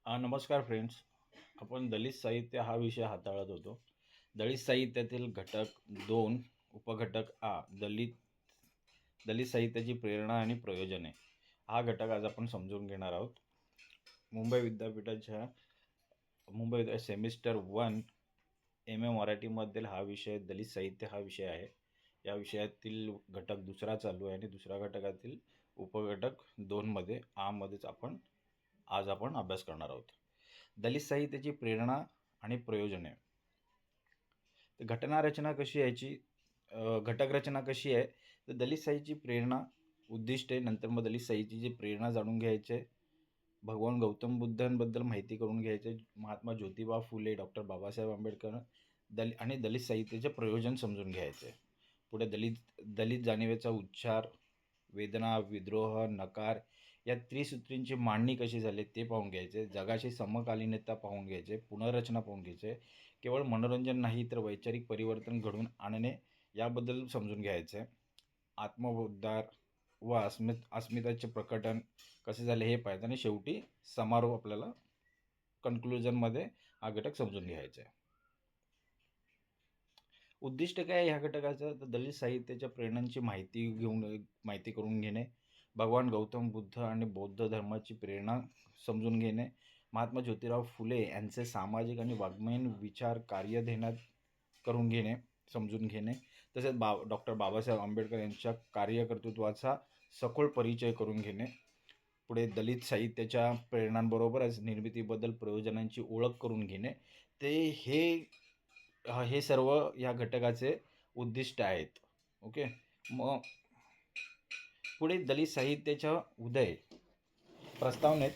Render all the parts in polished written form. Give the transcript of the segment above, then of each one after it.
नमस्कार फ्रेंड्स. आपण दलित साहित्य हा विषय हाताळत होतो. दलित साहित्यातील घटक 2 उपघटक दलित दलित साहित्याची प्रेरणा आणि प्रयोजने हा घटक आज आपण समजून घेणार आहोत. मुंबई विद्यापीठाच्या सेमिस्टर 1 MA मराठीमधील हा विषय दलित साहित्य हा विषय आहे. या विषयातील घटक दुसरा चालू आहे आणि दुसऱ्या घटकातील उपघटक 2 मध्ये मध्येच आज आपण अभ्यास करणार आहोत. दलित साहित्याची प्रेरणा आणि प्रयोजने. घटना रचना कशी याची घटक रचना कशी आहे तर दलित साहित्याची प्रेरणा, उद्दिष्टे, नंतर मग दलित साहित्याची प्रेरणा जाणून घ्यायचे, भगवान गौतम बुद्धांबद्दल माहिती करून घ्यायचे, महात्मा ज्योतिबा फुले, डॉक्टर बाबासाहेब आंबेडकर आणि दलित साहित्याचे प्रयोजन समजून घ्यायचे. पुढे दलित दलित जाणीवेचा उच्चार, वेदना, विद्रोह, नकार या त्रिसूत्रींची मांडणी कशी झाली ते पाहून घ्यायचे. जगाशी समकालीनता पाहून घ्यायचे, पुनर्रचना पाहून घ्यायचे. केवळ मनोरंजन नाही तर वैचारिक परिवर्तन घडवून आणणे याबद्दल समजून घ्यायचे. आत्मोद्धार व अस्मिताचे प्रकटन कसे झाले हे पाहायचं आणि शेवटी समारोप आपल्याला कन्क्लुजनमध्ये हा घटक समजून घ्यायचा आहे. उद्दिष्ट काय ह्या घटकाचं तर दलित साहित्याच्या प्रेरणांची माहिती करून घेणे, भगवान गौतम बुद्ध आणि बौद्ध धर्माची प्रेरणा समजून घेणे, महात्मा ज्योतिराव फुले यांचे सामाजिक आणि वाङ्मयीन विचार कार्य ध्येनात करून घेणे, समजून घेणे, तसेच डॉक्टर बाबासाहेब आंबेडकर यांच्या कार्यकर्तृत्वाचा सखोल परिचय करून घेणे. पुढे दलित साहित्याच्या प्रेरणांबरोबरच निर्मितीबद्दल प्रयोजनांची ओळख करून घेणे. हे सर्व या घटकाचे उद्दिष्ट आहेत. ओके. मग पुढे दलित साहित्याच्या उदय प्रस्तावनेत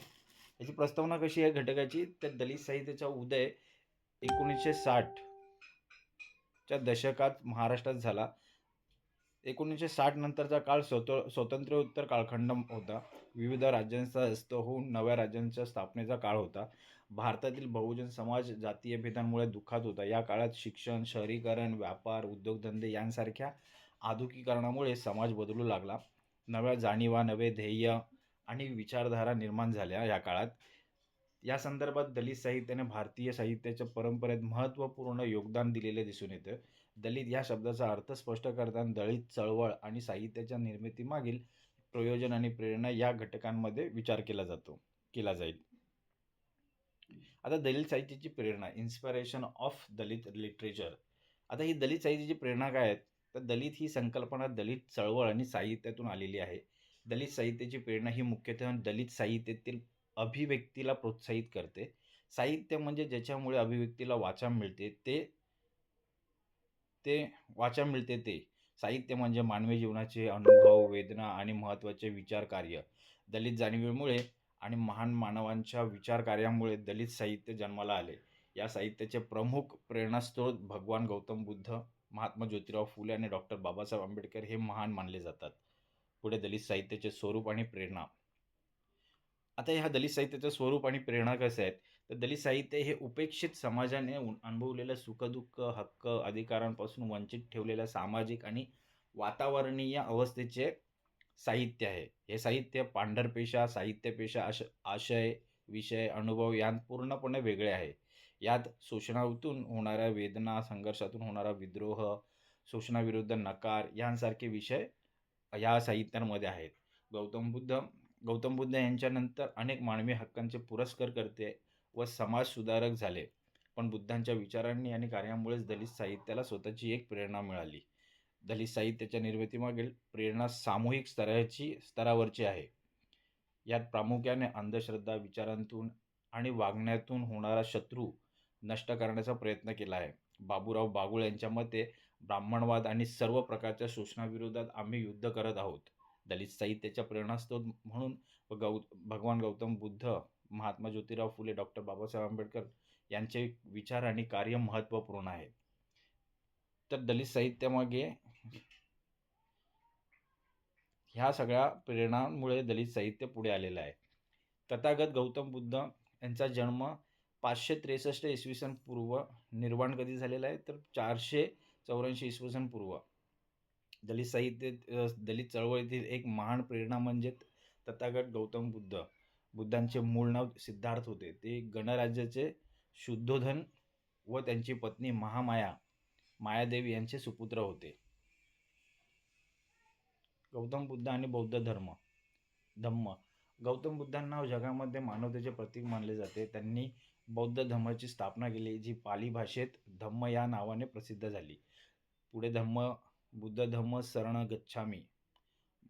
याची प्रस्तावना कशी आहे घटकाची तर दलित साहित्याचा उदय 1960च्या दशकात महाराष्ट्रात झाला. 1960 नंतरचा काळ स्वातंत्र्योत्तर कालखंड होता. विविध राज्यांचा अस्त होऊन नव्या राज्यांच्या स्थापनेचा काळ होता. भारतातील बहुजन समाज जातीय भेदांमुळे दुःखात होता. या काळात शिक्षण, शहरीकरण, व्यापार, उद्योगधंदे यांसारख्या आधुनिकीकरणामुळे समाज बदलू लागला. नव्या जाणीवा, नवे ध्येय आणि विचारधारा निर्माण झाल्या. या काळात या संदर्भात दलित साहित्याने भारतीय साहित्याच्या परंपरेत महत्त्वपूर्ण योगदान दिलेले दिसून येतं. दलित या शब्दाचा अर्थ स्पष्ट करताना दलित चळवळ आणि साहित्याच्या निर्मितीमागील प्रयोजन आणि प्रेरणा या घटकांमध्ये विचार केला जाईल. आता दलित साहित्याची प्रेरणा, इन्स्पिरेशन ऑफ दलित लिटरेचर. आता ही दलित साहित्याची प्रेरणा काय आहे तर दलित ही संकल्पना दलित चळवळ आणि साहित्यातून आलेली आहे. दलित साहित्याची प्रेरणा ही मुख्यतः दलित साहित्यातील अभिव्यक्तीला प्रोत्साहित करते. साहित्य म्हणजे ज्याच्यामुळे अभिव्यक्तीला वाचा मिळते ते साहित्य म्हणजे मानवी जीवनाचे अनुभव, वेदना आणि महत्त्वाचे विचार कार्य. दलित जाणीवेमुळे आणि महान मानवांच्या विचार कार्यामुळे दलित साहित्य जन्माला आले. या साहित्याचे प्रमुख प्रेरणास्रोत भगवान गौतम बुद्ध, महात्मा ज्योतिराव फुले आणि डॉक्टर बाबासाहेब आंबेडकर हे महान मानले जातात. पुढे दलित साहित्याचे स्वरूप आणि प्रेरणा. आता ह्या दलित साहित्याचं स्वरूप आणि प्रेरणा कसं आहेत तर दलित साहित्य हे उपेक्षित समाजाने अनुभवलेल्या सुखदुःख, हक्क, अधिकारांपासून वंचित ठेवलेल्या सामाजिक आणि वातावरणीय अवस्थेचे साहित्य आहे. हे साहित्य पांढरपेशा, साहित्यपेशा आशय, विषय, अनुभव यात पूर्णपणे वेगळे आहे. यात शोषणातून होणाऱ्या वेदना, संघर्षातून होणारा विद्रोह, शोषणाविरुद्ध नकार यांसारखे विषय या साहित्यांमध्ये आहेत. गौतम बुद्ध यांच्यानंतर अनेक मानवी हक्कांचे पुरस्कारकर्ते व समाज सुधारक झाले. पण बुद्धांच्या विचारांनी आणि कार्यामुळेच दलित साहित्याला स्वतःची एक प्रेरणा मिळाली. दलित साहित्याच्या निर्मितीमागील प्रेरणा सामूहिक स्तरावरची आहे. यात प्रामुख्याने अंधश्रद्धा, विचारांतून आणि वागण्यातून होणारा शत्रू नष्ट करण्याचा प्रयत्न केला आहे. बाबूराव बागुल यांच्या मते ब्राह्मणवाद आणि सर्व प्रकारच्या शोषणाविरोधात आम्ही युद्ध करत आहोत. दलित साहित्याच्या प्रेरणास्रोत म्हणून भगवान गौतम बुद्ध, महात्मा ज्योतिराव फुले, डॉक्टर बाबासाहेब आंबेडकर यांचे विचार आणि कार्य महत्त्वपूर्ण आहेत. तर दलित साहित्यामागे ह्या सगळ्या प्रेरणांमुळे दलित साहित्य पुढे आलेलं आहे. तथागत गौतम बुद्ध यांचा जन्म 563 इसवी सन पूर्व. निर्वाण कधी झालेला आहे तर 484 इसवी सन पूर्व. दलित चळवळीतील एक महान प्रेरणा म्हणजे तथागत गौतम बुद्ध. बुद्धांचे मूळ नाव सिद्धार्थ होते. ते गणराज्याचे शुद्धोधन व त्यांची पत्नी मायादेवी यांचे सुपुत्र होते. गौतम बुद्ध आणि बौद्ध धम्म. गौतम बुद्धांना जगामध्ये मानवतेचे प्रतीक मानले जाते. त्यांनी बौद्ध धम्माची स्थापना केली, जी पाली भाषेत धम्म या नावाने प्रसिद्ध झाली. पुढे बुद्ध धम्म शरण गच्छामी.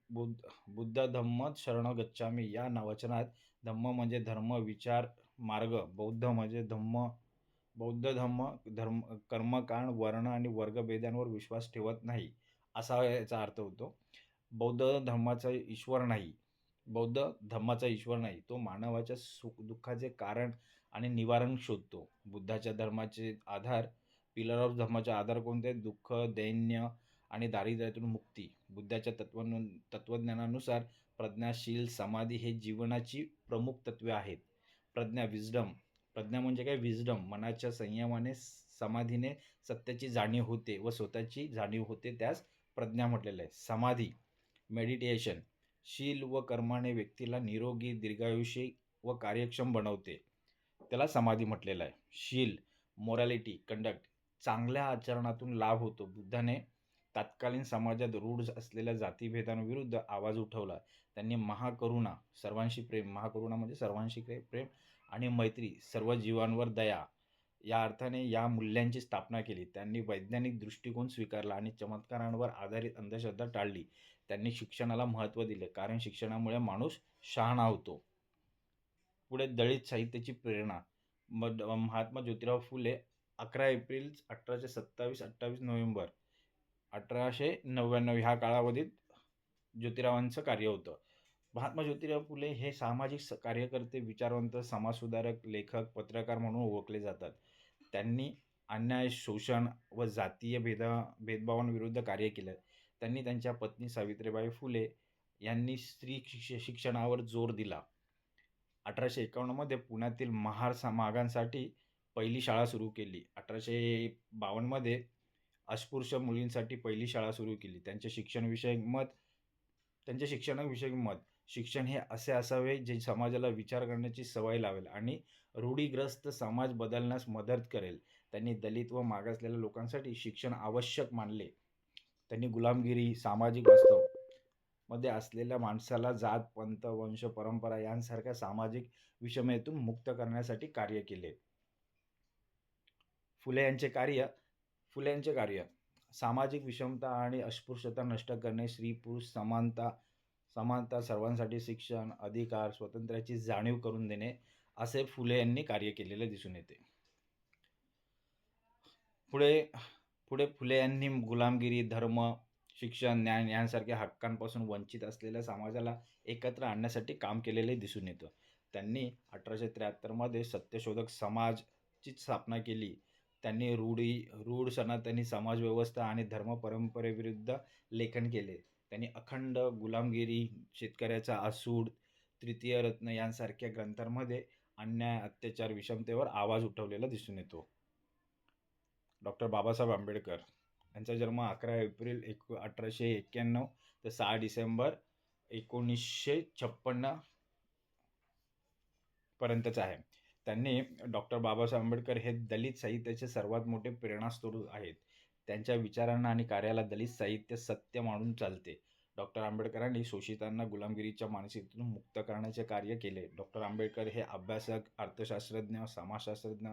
बुद्ध धम्म शरण गच्छामी या वचनात धम्म म्हणजे धर्म, विचार, मार्ग. बौद्ध धर्म कर्मकांड, वर्ण आणि वर्गभेदांवर विश्वास ठेवत नाही, असा याचा अर्थ होतो. बौद्ध धर्माचा ईश्वर नाही, तो मानवाच्या सुख-दुःखाचे कारण आणि निवारण शोधतो. बुद्धाच्या धर्माचे पिलर ऑफ धर्माचे आधार कोणते? दुःख, दैन्य आणि दारिद्र्यातून मुक्ती. बुद्धाच्या तत्वज्ञानानुसार प्रज्ञाशील समाधी हे जीवनाची प्रमुख तत्वे आहेत. प्रज्ञा म्हणजे काय? विजडम. मनाच्या संयमाने, समाधीने सत्याची जाणीव होते व स्वतःची जाणीव होते, त्यास प्रज्ञा म्हटलेलं आहे. समाधी, मेडिटेशन. शील व कर्माने व्यक्तीला निरोगी, दीर्घायुषी व कार्यक्षम बनवते, त्याला समाधी म्हटलेलं आहे. शील, मोरॅलिटी, कंडक्ट. चांगल्या आचरणातून लाभ होतो. बुद्धाने तत्कालीन समाजात रूढ असलेल्या जातीभेदांविरुद्ध आवाज उठवला. त्यांनी महाकरुणा म्हणजे सर्वांशी प्रेम आणि मैत्री, सर्व जीवांवर दया या अर्थाने या मूल्यांची स्थापना केली. त्यांनी वैज्ञानिक दृष्टिकोन स्वीकारला आणि चमत्कारांवर आधारित अंधश्रद्धा टाळली. त्यांनी शिक्षणाला महत्त्व दिले, कारण शिक्षणामुळे माणूस शहाणा होतो. पुढे दलित साहित्याची प्रेरणा. महात्मा ज्योतिराव फुले 11 एप्रिल 1827 28 नोव्हेंबर 1899 ह्या कालावधीत ज्योतिरावांचं कार्य होतं. महात्मा ज्योतिराव फुले हे सामाजिक कार्यकर्ते, विचारवंत, समाजसुधारक, लेखक, पत्रकार म्हणून ओळखले जातात. त्यांनी अन्याय, शोषण व जातीय भेदभावांविरुद्ध कार्य केलं. त्यांनी त्यांच्या पत्नी सावित्रीबाई फुले यांनी स्त्री शिक्षणावर जोर दिला. 1851 मध्ये पुण्यातील महार मागांसाठी पहिली शाळा सुरू केली. 1852 मध्ये अस्पृश्य मुलींसाठी पहिली शाळा सुरू केली. त्यांचे शिक्षणाविषयक मत: शिक्षण हे असे असावे जे समाजाला विचार करण्याची सवय लावेल आणि रूढीग्रस्त समाज बदलण्यास मदत करेल. त्यांनी दलित व मागासलेल्या लोकांसाठी शिक्षण आवश्यक मानले. त्यांनी गुलामगिरी, सामाजिक वास्तव मध्ये असलेल्या माणसाला जात, पंथ, वंश, परंपरा यांसारख्या सामाजिक विषमतेतून मुक्त करण्यासाठी कार्य केले. फुले यांचे कार्य: सामाजिक विषमता आणि अस्पृश्यता नष्ट करणे, स्त्री-पुरुष समानता, सर्वांसाठी शिक्षण, अधिकार, स्वातंत्र्याची जाणीव करून देणे, असे फुले यांनी कार्य केलेले दिसून येते. पुढे फुले यांनी गुलामगिरी, धर्म, शिक्षण, न्याय यांसारख्या हक्कांपासून वंचित असलेल्या समाजाला एकत्र आणण्यासाठी काम केलेले दिसून येतं. त्यांनी 1873 मध्ये सत्यशोधक समाजची स्थापना केली. त्यांनी रूढ सनातनी समाजव्यवस्था आणि धर्म परंपरेविरुद्ध लेखन केले. त्यांनी अखंड, गुलामगिरी, शेतकऱ्याचा आसूड, तृतीय रत्न यांसारख्या ग्रंथांमध्ये अन्याय, अत्याचार, विषमतेवर आवाज उठवलेला दिसून येतो. डॉक्टर बाबासाहेब आंबेडकर यांचा जन्म 11 एप्रिल 1891 ते 6 डिसेंबर 1956 पर्यंतचा आहे. त्यांनी डॉक्टर बाबासाहेब आंबेडकर हे दलित साहित्याचे सर्वात मोठे प्रेरणास्रोत आहेत. त्यांच्या विचारांना आणि कार्याला दलित साहित्य सत्य मानून चालते. डॉक्टर आंबेडकरांनी शोषितांना गुलामगिरीच्या मानसिकतेतून मुक्त करण्याचे कार्य केले. डॉक्टर आंबेडकर हे अभ्यासक, अर्थशास्त्रज्ञ, समाजशास्त्रज्ञ,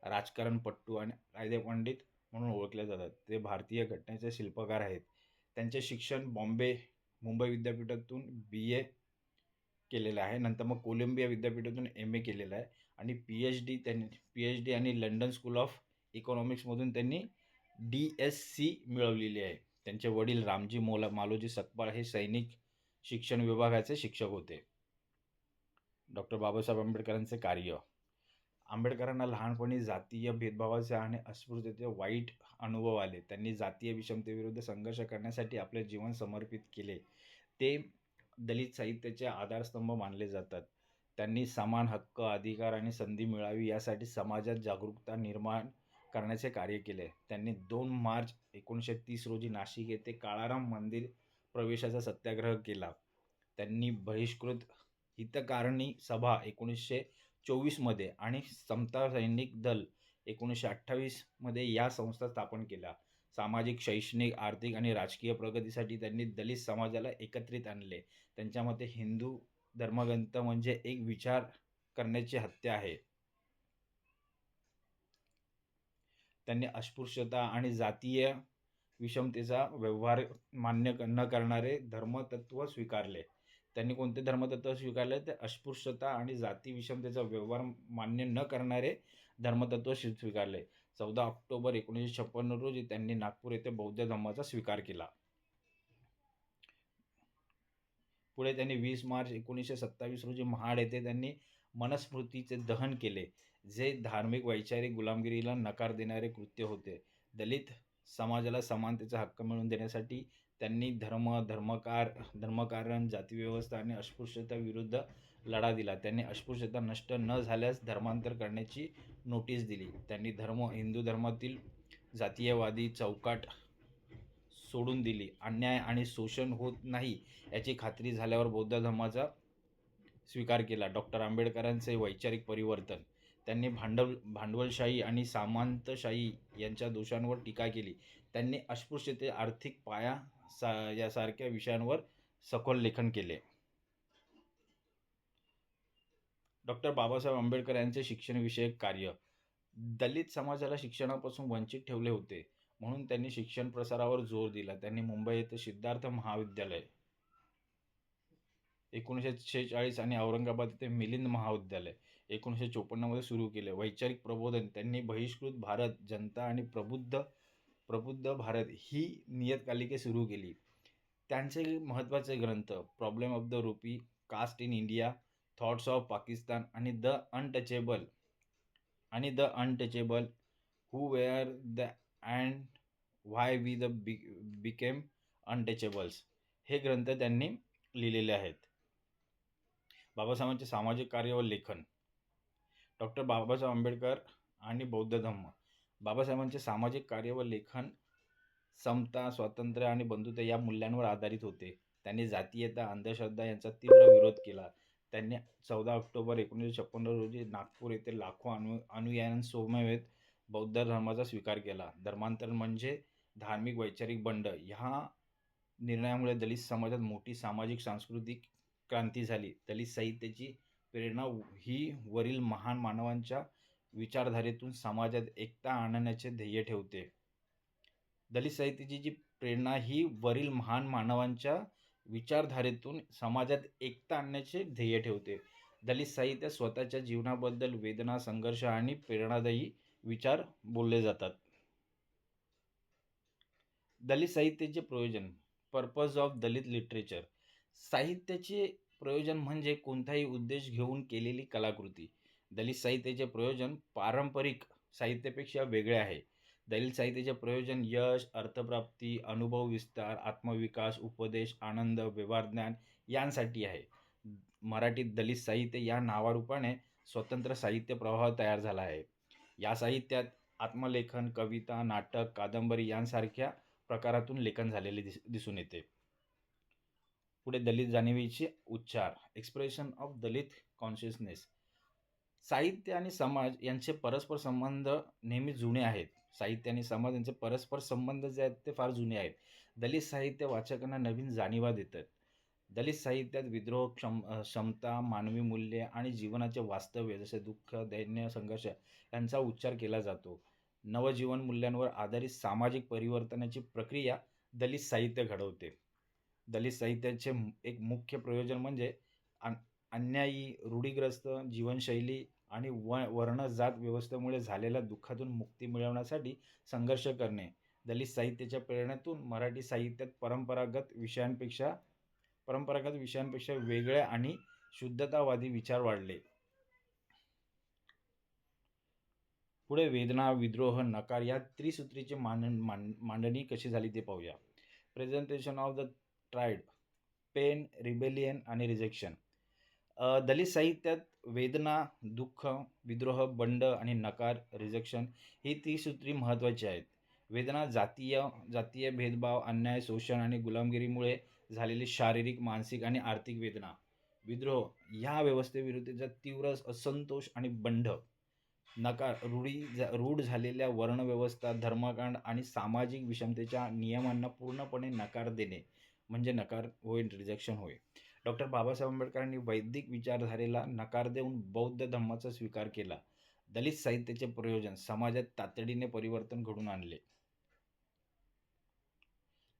राजकारणपटू आणि कायदेपंडित म्हणून ओळखले जातात. ते भारतीय घटनेचे शिल्पकार आहेत. त्यांचे शिक्षण मुंबई विद्यापीठातून BA केलेलं आहे. नंतर मग कोलंबिया विद्यापीठातून MA केलेलं आहे आणि PhD आणि लंडन स्कूल ऑफ इकॉनॉमिक्समधून त्यांनी DSc मिळवलेली आहे. त्यांचे वडील रामजी मालोजी सकपाळ हे सैनिक शिक्षण विभागाचे शिक्षक होते. डॉक्टर बाबासाहेब आंबेडकरांचे कार्य: आंबेडकरांना लहानपणी जातीय भेदभावाचे आणि अस्पृश्यतेचे वाईट अनुभव आले. त्यांनी जातीय विषमतेविरुद्ध संघर्ष करण्यासाठी आपले जीवन समर्पित केले. ते दलित साहित्याचे आधारस्तंभ मानले जातात. त्यांनी समान हक्क, अधिकार आणि संधी मिळावी यासाठी समाजात जागरूकता निर्माण करण्याचे कार्य केले. त्यांनी 2 मार्च 1930 रोजी नाशिक येथे काळाराम मंदिर प्रवेशाचा सत्याग्रह केला. त्यांनी बहिष्कृत हितकारणी सभा 1924 मध्ये आणि समता सैनिक दल 1928 मध्ये या संस्था स्थापन केल्या. सामाजिक, शैक्षणिक, आर्थिक आणि राजकीय प्रगतीसाठी त्यांनी दलित समाजाला एकत्रित आणले. त्यांच्या मते हिंदू धर्मग्रंथ म्हणजे एक विचार करण्याची हत्या आहे. त्यांनी अस्पृश्यता आणि जातीय विषमतेचा व्यवहार मान्य न करणारे धर्मतत्व स्वीकारले. त्यांनी कोणते धर्मतत्व स्वीकारले? ते अस्पृश्यता आणि जाती विषमतेचा व्यवहार मान्य न करणारे धर्मतत्व स्वीकारले. 14 ऑक्टोबर 1956 रोजी त्यांनी नागपूर येथे बौद्ध धर्माचा स्वीकार केला. पुढे त्यांनी 20 मार्च 1927 रोजी महाड येथे त्यांनी मनुस्मृतीचे दहन केले, जे धार्मिक वैचारिक गुलामगिरीला नकार देणारे कृत्य होते. दलित समाजाला समानतेचा हक्क मिळवून देण्यासाठी त्यांनी धर्मकारण, जातीव्यवस्था आणि अस्पृश्यता विरुद्ध लढा दिला. त्यांनी अस्पृश्यता नष्ट न झाल्यास धर्मांतर करण्याची नोटीस दिली. त्यांनी हिंदू धर्मातील जातीयवादी चौकाट सोडून दिली. अन्याय आणि शोषण होत नाही याची खात्री झाल्यावर बौद्ध धर्माचा स्वीकार केला. डॉक्टर आंबेडकरांचे वैचारिक परिवर्तन. त्यांनी भांडवलशाही आणि सामंतशाही यांच्या दोषांवर टीका केली. त्यांनी अस्पृश्यते, आर्थिक पाया यासारख्या विषयांवर सखोल लेखन केले. डॉक्टर बाबासाहेब आंबेडकर यांचे शिक्षणविषयक कार्य. दलित समाजाला शिक्षणापासून वंचित ठेवले होते, म्हणून त्यांनी शिक्षण प्रसारावर जोर दिला. त्यांनी मुंबई येथे सिद्धार्थ महाविद्यालय 1946 आणि औरंगाबाद येथे मिलिंद महाविद्यालय 1954 मध्ये सुरू केले. वैचारिक प्रबोधन. त्यांनी बहिष्कृत भारत, जनता आणि प्रबुद्ध भारत ही नियतकालिके सुरू केली. त्यांचे महत्त्वाचे ग्रंथ problem of the rupee, caste in India, thoughts of Pakistan आणि the untouchable, who were the and why we the became untouchables हे ग्रंथ त्यांनी लिहिलेले आहेत. बाबासाहेबांचे सामाजिक कार्य व लेखन. डॉक्टर बाबासाहेब आंबेडकर आणि बौद्ध धम्म. बाबासाहेबांचे सामाजिक कार्य व लेखन समता, स्वातंत्र्य आणि बंधुता या मूल्यांवर आधारित होते. त्यांनी जातीयता, अंधश्रद्धा यांचा तीव्र विरोध केला. त्यांनी 14 ऑक्टोबर 1956 रोजी नागपूर येथे लाखो अनुयायांसमवेत बौद्ध धर्माचा स्वीकार केला. धर्मांतर म्हणजे धार्मिक वैचारिक बंड. ह्या निर्णयामुळे दलित समाजात मोठी सामाजिक सांस्कृतिक क्रांती झाली. दलित साहित्याची प्रेरणा ही वरील महान मानवांच्या विचारधारेतून समाजात एकता आणण्याचे ध्येय ठेवते. दलित साहित्याची जी प्रेरणा ही वरील महान मानवांच्या विचारधारेतून समाजात एकता आणण्याचे ध्येय ठेवते. दलित साहित्यात स्वतःच्या जीवनाबद्दल वेदना, संघर्ष आणि प्रेरणादायी विचार बोलले जातात. दलित साहित्याचे प्रयोजन. Purpose of Dalit literature. साहित्याचे प्रयोजन म्हणजे कोणताही उद्देश घेऊन केलेली कलाकृती. दलित साहित्याचे प्रयोजन पारंपरिक साहित्यापेक्षा वेगळे आहे. दलित साहित्याचे प्रयोजन यश, अर्थप्राप्ती, अनुभव विस्तार, आत्मविकास, उपदेश, आनंद, व्यवहारज्ञान यांसाठी आहे. मराठीत दलित साहित्य या नावारूपाने स्वतंत्र साहित्य प्रवाह तयार झाला आहे. या साहित्यात आत्मलेखन, कविता, नाटक, कादंबरी यांसारख्या प्रकारातून लेखन झालेले दिसून येते. पुढे दलित जाणीवेचे उच्चार. Expression of Dalit consciousness. साहित्य आणि समाज यांचे परस्पर संबंध नेहमी जुने आहेत. साहित्य आणि समाज यांचे परस्पर संबंध जे आहेत ते फार जुने आहेत. दलित साहित्य वाचकांना नवीन जाणीवा देतात. दलित साहित्यात विद्रोह, क्षमता, मानवी मूल्ये आणि जीवनाचे वास्तव्य जसे दुःख, दैन्य, संघर्ष यांचा उच्चार केला जातो. नवजीवन मूल्यांवर आधारित सामाजिक परिवर्तनाची प्रक्रिया दलित साहित्य घडवते. दलित साहित्याचे एक मुख्य प्रयोजन म्हणजे अन्यायी, रूढीग्रस्त जीवनशैली आणि वर्ण जात व्यवस्थेमुळे झालेल्या दुःखातून मुक्ती मिळवण्यासाठी संघर्ष करणे. दलित साहित्याच्या प्रेरणेतून मराठी साहित्यात परंपरागत विषयांपेक्षा वेगळे आणि शुद्धतावादी विचार वाढले. पुढे वेदना, विद्रोह, नकार या त्रिसूत्रीची मांडणी कशी झाली ते पाहूया. Presentation of the triad, pain, rebellion आणि रिजेक्शन. दलित साहित्यात वेदना, दुःख, विद्रोह, बंड आणि नकार, रिजेक्शन ही त्रिसूत्री महत्त्वाची आहेत. वेदना जातीय भेदभाव, अन्याय, शोषण आणि गुलामगिरीमुळे झालेली शारीरिक, मानसिक आणि आर्थिक वेदना. विद्रोह या व्यवस्थेविरुद्धचा तीव्र असंतोष आणि बंड, नकार, रूढ झालेल्या वर्णव्यवस्था, धर्मकांड आणि सामाजिक विषमतेच्या नियमांना पूर्णपणे नकार देणे म्हणजे नकार होय, रिजेक्शन होय. डॉक्टर बाबासाहेब आंबेडकरांनी वैदिक विचारधारेला नकार देऊन बौद्ध धर्माचा स्वीकार केला. दलित साहित्याचे प्रयोजन समाजात तातडीने परिवर्तन घडवून आणले.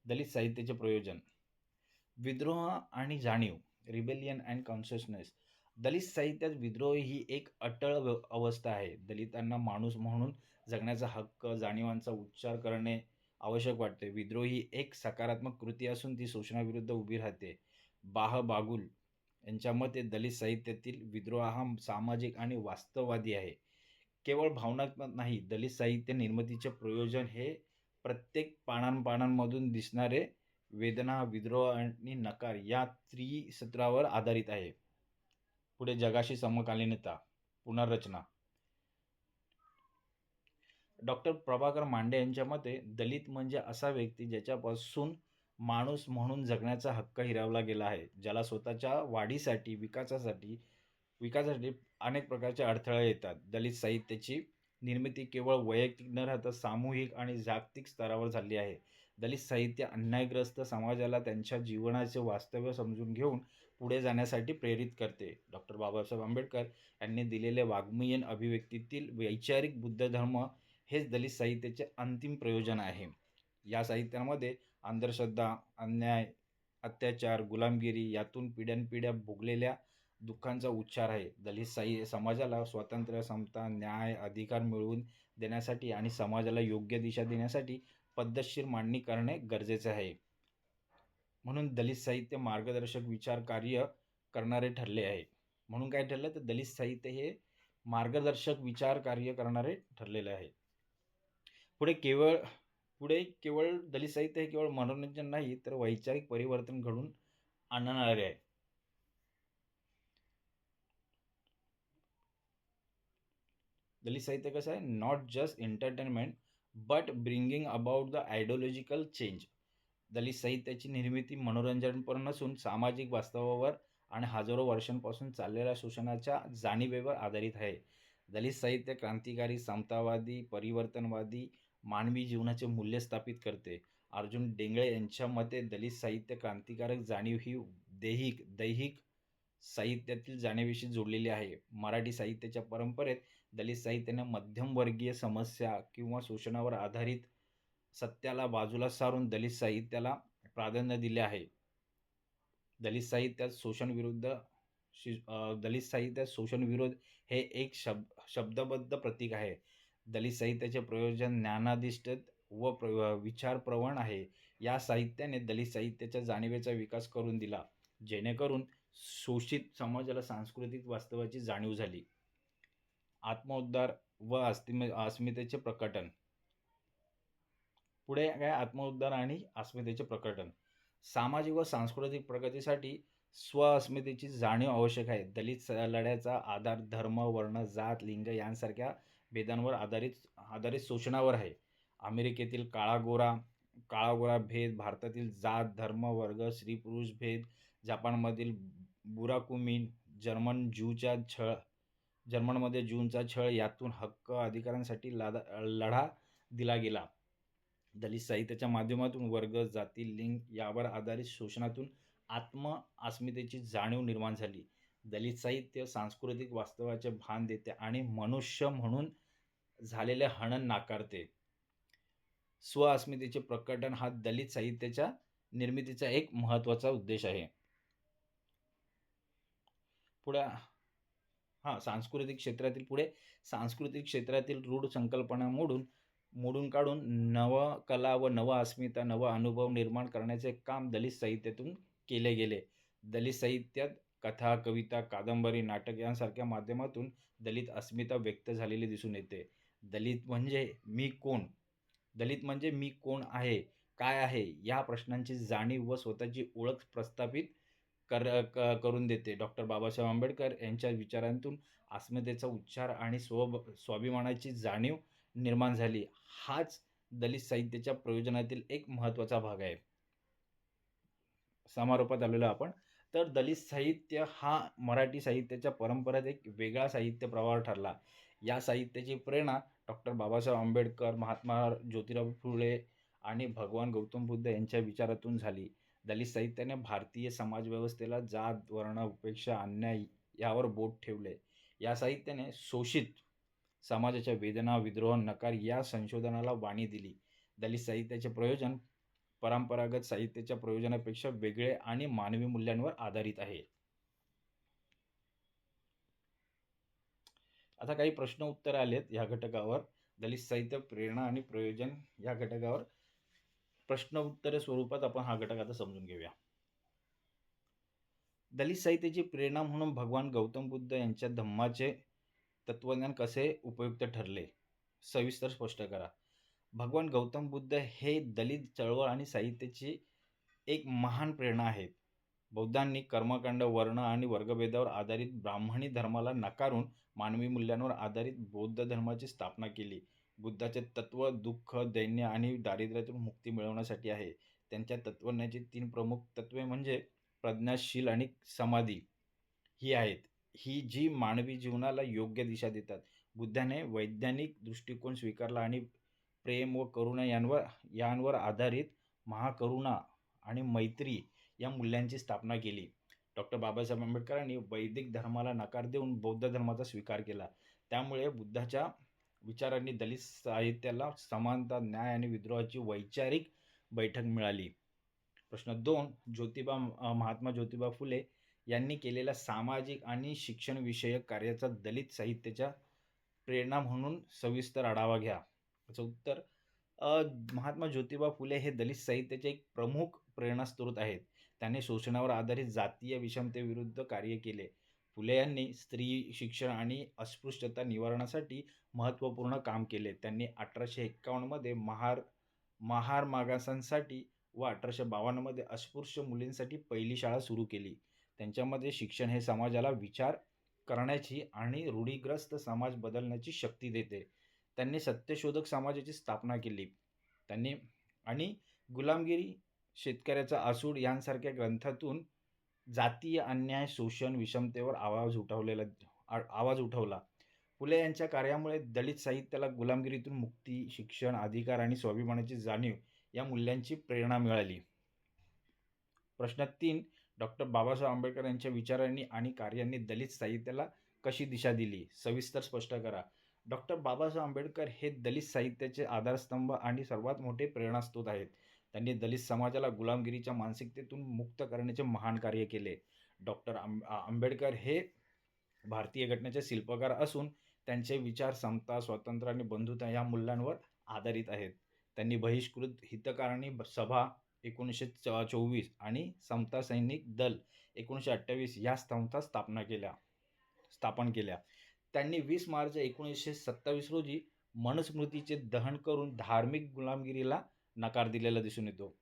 दलित साहित्याचे प्रयोजन: विद्रोह आणि जाणीव, रिबेलियन अँड कॉन्शियसनेस. दलित साहित्यात विद्रोह ही एक अटळ अवस्था आहे. दलितांना माणूस म्हणून जगण्याचा हक्क, जाणीवांचा उच्चार करणे आवश्यक वाटते. विद्रोह ही एक सकारात्मक कृती असून ती शोषणाविरुद्ध उभी राहते. बागुल यांच्या मते दलित साहित्यातील विद्रोह हा सामाजिक आणि वास्तववादी आहे. केवळ भावनात्मक नाही, दलित साहित्य निर्मितीचे प्रयोजन हे प्रत्येक पानांपानांमधून दिसणारे वेदना, विद्रोह आणि नकार या त्रिसूत्रावर आधारित आहे. पुढे जगाशी समकालीनता, पुनर्रचना. डॉक्टर प्रभाकर मांडे यांच्या मते दलित म्हणजे असा व्यक्ती ज्याच्यापासून माणूस म्हणून जगण्याचा हक्क हिरावला गेला आहे, ज्याला स्वतःच्या वाढीसाठी, विकासासाठी अनेक प्रकारचे अडथळे येतात. दलित साहित्याची निर्मिती केवळ वैयक्तिक न राहता सामूहिक आणि जागतिक स्तरावर झाली आहे. दलित साहित्य अन्यायग्रस्त समाजाला त्यांच्या जीवनाचे वास्तव समजून घेऊन पुढे जाण्यासाठी प्रेरित करते. डॉक्टर बाबासाहेब आंबेडकर यांनी दिलेले वाङ्मयीन अभिव्यक्तीतील वैचारिक बुद्ध धर्म हेच दलित साहित्याचे अंतिम प्रयोजन आहे. या साहित्यामध्ये अंधश्रद्धा, अन्याय, अत्याचार, गुलामगिरी यातून पिढ्यानपिढ्या भोगलेल्या दुःखांचा उच्चार आहे. दलित समाजाला स्वातंत्र्य, समता, न्याय, अधिकार मिळवून देण्यासाठी आणि समाजाला योग्य दिशा देण्यासाठी पद्धतशीर मांडणी करणे गरजेचे आहे. म्हणून दलित साहित्य मार्गदर्शक विचार कार्य करणारे ठरले आहे. म्हणून काय ठरलं तर दलित साहित्य हे मार्गदर्शक विचार कार्य करणारे ठरलेले आहे. पुढे केवळ दलित साहित्य हे केवळ मनोरंजन नाही तर वैचारिक परिवर्तन घडवून आणणारे आहे. दलित साहित्य कसं आहे? Not just entertainment but bringing about the ideological change. Dalit साहित्याची निर्मिती मनोरंजनपर नसून सामाजिक वास्तवावर आणि हजारो वर्षांपासून चाललेल्या शोषणाच्या जाणीवेवर आधारित आहे. दलित साहित्य क्रांतिकारी, समतावादी, परिवर्तनवादी, मानवी जीवनाचे मूल्य स्थापित करते. अर्जुन डेंगळे यांच्या मते दलित साहित्य क्रांतिकारक जाणीव ही दैहिक साहित्यातील जाणीवेशी जोडलेली आहे. मराठी साहित्याच्या परंपरेत दलित साहित्याने मध्यमवर्गीय समस्या किंवा शोषणावर आधारित सत्याला बाजूला सारून दलित साहित्याला प्राधान्य दिले आहे. दलित साहित्यात शोषण विरोध हे एक शब्दबद्ध प्रतीक आहे. दलित साहित्याचे प्रयोजन ज्ञानाधिष्ठ व विचारप्रवण आहे. या साहित्याने दलित साहित्याच्या जाणीवेचा विकास करून दिला, जेणेकरून शोषित समाजाला सांस्कृतिक वास्तवाची जाणीव झाली. आत्मोद्धार व अस्मितेचे प्रकटन. पुढे काय? आत्मोद्धार आणि अस्मितेचे प्रकटन. सामाजिक व सांस्कृतिक प्रगतीसाठी स्वअस्मितेची जाणीव आवश्यक आहे. दलित लढ्याचा आधार धर्म, वर्ण, जात, लिंग यांसारख्या भेदांवर आधारित शोषणावर आहे. अमेरिकेतील काळा-गोरा भेद, भारतातील जात, धर्म, वर्ग, स्त्री-पुरुष भेद, जपानमधील बुराकुमिन, जर्मनमध्ये ज्यूंचा छळ यातून हक्क अधिकारांसाठी लढा दिला गेला. दलित साहित्याच्या माध्यमातून वर्ग, जाती, लिंग यावर आधारित शोषणातून अस्मितेची जाणीव निर्माण झाली. दलित साहित्य सांस्कृतिक वास्तवाचे भान देते आणि मनुष्य म्हणून झालेले हनन नाकारते. स्वअस्मितेचे प्रकटन हा दलित साहित्याच्या निर्मितीचा एक महत्त्वाचा उद्देश आहे. पुढे सांस्कृतिक क्षेत्रातील रूढ संकल्पना मोडून काढून नवकला व नव अस्मिता, नवा अनुभव निर्माण करण्याचे काम दलित साहित्यातून केले गेले. दलित साहित्यात कथा, कविता, कादंबरी, नाटक यांसारख्या माध्यमातून दलित अस्मिता व्यक्त झालेली दिसून येते. दलित म्हणजे मी कोण आहे, काय आहे या प्रश्नांची जाणीव व स्वतःची ओळख प्रस्थापित करून देते. डॉक्टर बाबासाहेब आंबेडकर यांच्या विचारांतून अस्मितेचा उच्चार आणि स्वाभिमानाची जाणीव निर्माण झाली. हाच दलित साहित्याच्या प्रयोजनातील एक महत्त्वाचा भाग आहे. समारोपात आलेलो आपण. तर दलित साहित्य हा मराठी साहित्याच्या परंपरेत एक वेगळा साहित्य प्रवाह ठरला. या साहित्याची प्रेरणा डॉक्टर बाबासाहेब आंबेडकर, महात्मा ज्योतिराव फुले आणि भगवान गौतम बुद्ध यांच्या विचारातून झाली. दलित साहित्याने भारतीय समाजव्यवस्थेला जात, वर्ण, उपेक्षा, अन्याय यावर बोट ठेवले. या साहित्याने शोषित समाजाच्या वेदना, विद्रोह, नकार या संशोधनाला वाणी दिली. दलित साहित्याचे प्रयोजन परंपरागत साहित्याच्या प्रयोजनापेक्षा वेगळे आणि मानवी मूल्यांवर आधारित आहे. आता काही प्रश्न उत्तर आलेत या घटकावर. दलित साहित्य प्रेरणा आणि प्रयोजन या घटकावर प्रश्न उत्तरे स्वरूपात आपण हा घटक आता समजून घेऊया. दलित साहित्याची प्रेरणा म्हणून भगवान गौतम बुद्ध यांच्या धम्माचे तत्वज्ञान कसे उपयुक्त ठरले? सविस्तर स्पष्ट करा. भगवान गौतम बुद्ध हे दलित चळवळ आणि साहित्याची एक महान प्रेरणा आहेत. बौद्धांनी कर्मकांड, वर्ण आणि वर्गभेदावर आधारित ब्राह्मणी धर्माला नकारून मानवी मूल्यांवर आधारित बौद्ध धर्माची स्थापना केली. बुद्धाचे तत्व दुःख, दैन्य आणि दारिद्र्यातून मुक्ती मिळवण्यासाठी आहे. त्यांच्या तत्त्वज्ञानाची 3 प्रमुख तत्त्वे म्हणजे प्रज्ञाशील आणि समाधी ही आहेत. ही जी मानवी जीवनाला योग्य दिशा देतात. बुद्धाने वैज्ञानिक दृष्टिकोन स्वीकारला आणि प्रेम व करुणा यांवर आधारित महाकरुणा आणि मैत्री या मूल्यांची स्थापना केली. डॉक्टर बाबासाहेब आंबेडकरांनी वैदिक धर्माला नकार देऊन बौद्ध धर्माचा स्वीकार केला. त्यामुळे बुद्धाच्या विचारांनी दलित साहित्याला समानता, न्याय आणि विद्रोहाची वैचारिक बैठक मिळाली. प्रश्न 2. महात्मा ज्योतिबा फुले यांनी केलेल्या सामाजिक आणि शिक्षणविषयक कार्याचा दलित साहित्याच्या प्रेरणा म्हणून सविस्तर आढावा घ्या. याचं उत्तर महात्मा ज्योतिबा फुले हे दलित साहित्याचे एक प्रमुख प्रेरणास्रोत आहेत. त्यांनी शोषणावर आधारित जातीय विषमतेविरुद्ध कार्य केले. फुले यांनी स्त्री शिक्षण आणि अस्पृश्यता निवारणासाठी महत्त्वपूर्ण काम केले. त्यांनी 1851 मध्ये महार मागासांसाठी व 1852 मध्ये अस्पृश्य मुलींसाठी पहिली शाळा सुरू केली. त्यांच्यामध्ये शिक्षण हे समाजाला विचार करण्याची आणि रूढीग्रस्त समाज बदलण्याची शक्ती देते. त्यांनी सत्यशोधक समाजाची स्थापना केली. त्यांनी आणि गुलामगिरी, शेतकऱ्याचा आसूड यांसारख्या ग्रंथातून जातीय अन्याय, शोषण, विषमतेवर आवाज उठवला. फुले यांच्या कार्यामुळे दलित साहित्याला गुलामगिरीतून मुक्ती, शिक्षण, अधिकार आणि स्वाभिमानाची जाणीव या मूल्यांची प्रेरणा मिळाली. प्रश्न 3. डॉक्टर बाबासाहेब आंबेडकर यांच्या विचारांनी आणि कार्यांनी दलित साहित्याला कशी दिशा दिली? सविस्तर स्पष्ट करा. डॉक्टर बाबासाहेब आंबेडकर हे दलित साहित्याचे आधारस्तंभ आणि सर्वात मोठे प्रेरणास्रोत आहेत. त्यांनी दलित समाजाला गुलामगिरीच्या मानसिकतेतून मुक्त करण्याचे महान कार्य केले. डॉक्टर आंबेडकर हे भारतीय घटनेचे शिल्पकार असून त्यांचे विचार समता, स्वातंत्र्य आणि बंधुता या मूल्यांवर आधारित आहेत. त्यांनी बहिष्कृत हितकारणी सभा 1924 आणि समता सैनिक दल 1928 या संस्था स्थापन केल्या. त्यांनी 20 मार्च 1927 रोजी मनुस्मृतीचे दहन करून धार्मिक गुलामगिरीला नकार दिलेला दिसून येतो.